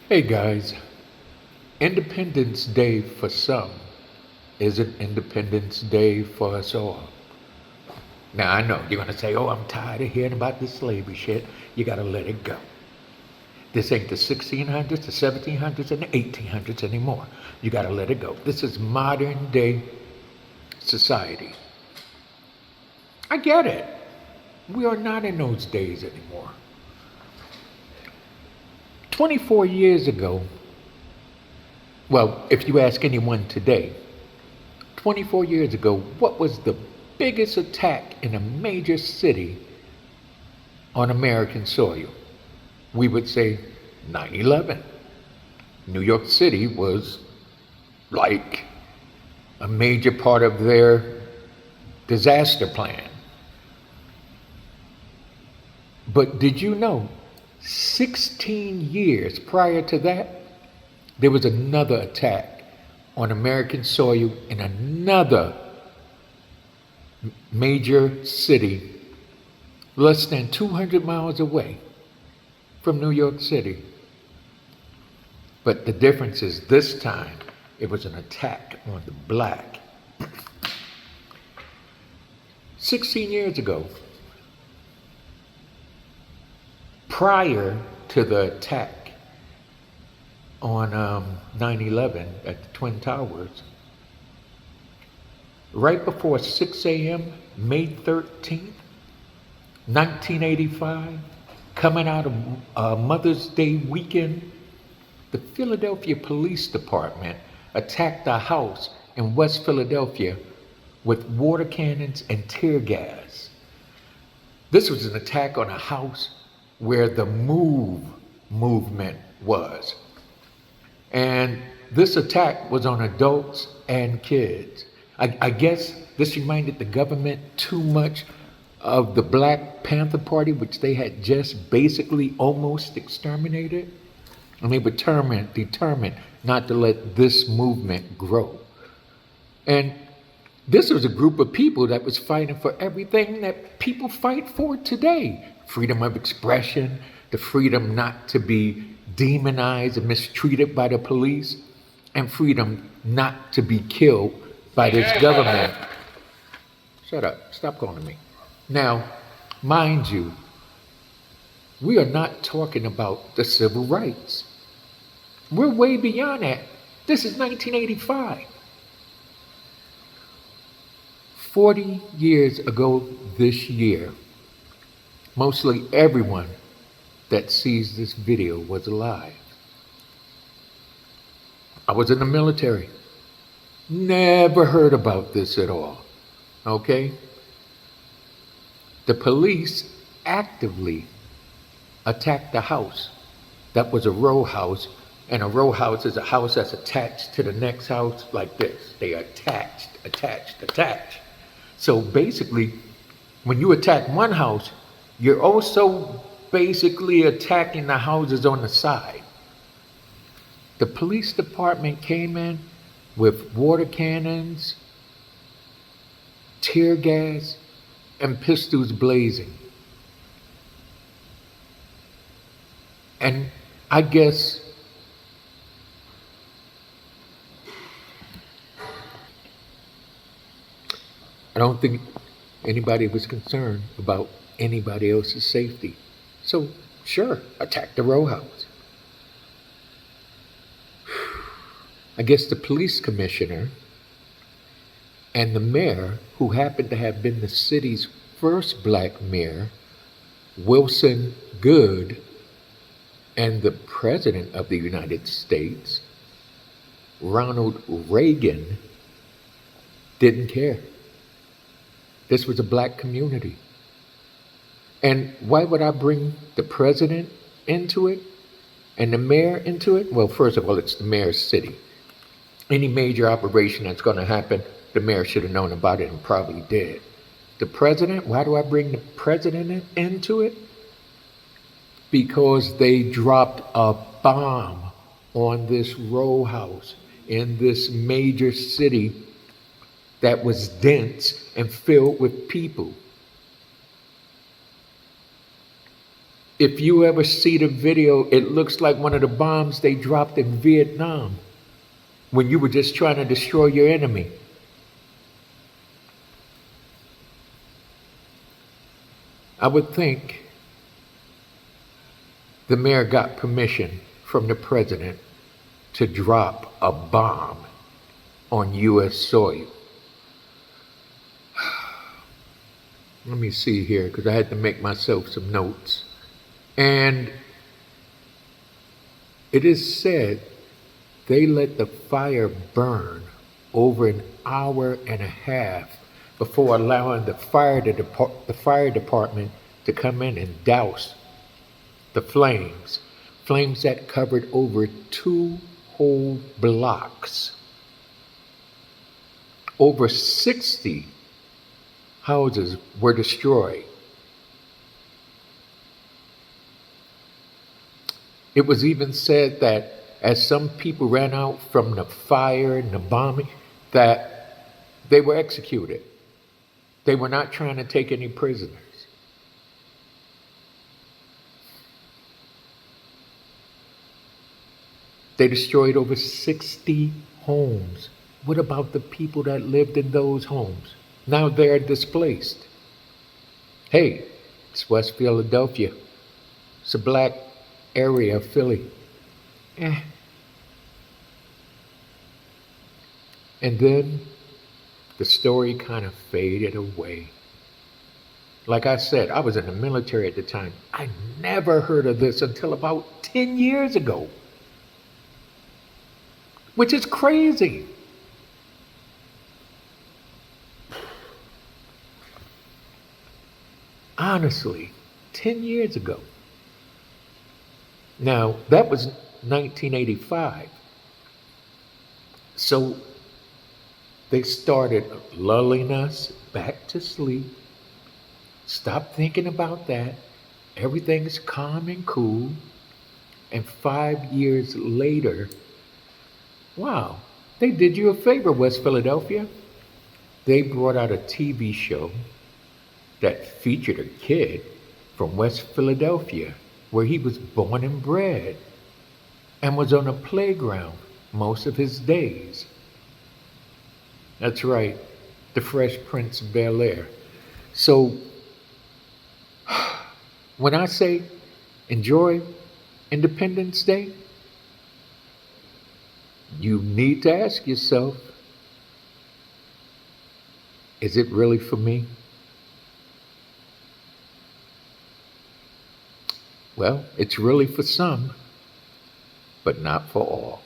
Hey guys, Independence Day for some isn't Independence Day for us all. Now I know you're gonna say, oh, I'm tired of hearing about this slavery shit. You gotta let it go. This ain't the 1600s, the 1700s, and the 1800s anymore. You gotta let it go. This is modern day society. I get it. We are not in those days anymore. 24 years ago, well, if you ask anyone today, 24 years ago, what was the biggest attack in a major city on American soil? We would say 9/11. New York City was like a major part of their disaster plan. But did you know 16 years prior to that, there was another attack on American soil in another major city less than 200 miles away from New York City. But the difference is this time it was an attack on the black. 16 years ago, prior to the attack on 9/11 at the Twin Towers, right before 6 a.m., May 13th, 1985, coming out of Mother's Day weekend, the Philadelphia Police Department attacked a house in West Philadelphia with water cannons and tear gas. This was an attack on a house where the MOVE movement was. And this attack was on adults and kids. I guess this reminded the government too much of the Black Panther Party, which they had just basically almost exterminated. And they were determined not to let this movement grow. And this was a group of people that was fighting for everything that people fight for today. Freedom of expression, the freedom not to be demonized and mistreated by the police, and freedom not to be killed by this government. Shut up, stop calling me. Now, mind you, we are not talking about the civil rights. We're way beyond that. This is 1985. 40 years ago this year, mostly everyone that sees this video was alive. I was in the military. Never heard about this at all. Okay? The police actively attacked the house. That was a row house, and a row house is a house that's attached to the next house like this. They are attached. So basically, when you attack one house, you're also basically attacking the houses on the side. The police department came in with water cannons, tear gas, and pistols blazing. And I guess I don't think anybody was concerned about anybody else's safety. So, sure, attack the row house. I guess the police commissioner and the mayor, who happened to have been the city's first black mayor, Wilson Good, and the president of the United States, Ronald Reagan, didn't care. This was a black community. And why would I bring the president into it and the mayor into it? Well, first of all, it's the mayor's city. Any major operation that's going to happen, the mayor should have known about it and probably did. The president, why do I bring the president into it? Because they dropped a bomb on this row house in this major city that was dense and filled with people. If you ever see the video, it looks like one of the bombs they dropped in Vietnam when you were just trying to destroy your enemy. I would think the mayor got permission from the president to drop a bomb on U.S. soil. Let me see here, because I had to make myself some notes. And it is said they let the fire burn over an hour and a half before allowing the fire department to come in and douse the flames. Flames that covered over 2 whole blocks. Over 60 houses were destroyed. It was even said that as some people ran out from the fire and the bombing, that they were executed. They were not trying to take any prisoners. They destroyed over 60 homes. What about the people that lived in those homes? Now they're displaced. Hey, it's West Philadelphia. It's a black area of Philly. Eh. And then the story kind of faded away. Like I said, I was in the military at the time. I never heard of this until about 10 years ago, which is crazy. Honestly, 10 years ago. Now, that was 1985. So they started lulling us back to sleep. Stop thinking about that. Everything's calm and cool. And 5 years later, wow, they did you a favor, West Philadelphia. They brought out a TV show that featured a kid from West Philadelphia, where he was born and bred, and was on a playground most of his days. That's right, the Fresh Prince of Bel-Air. So, when I say enjoy Independence Day, you need to ask yourself, is it really for me? Well, it's really for some, but not for all.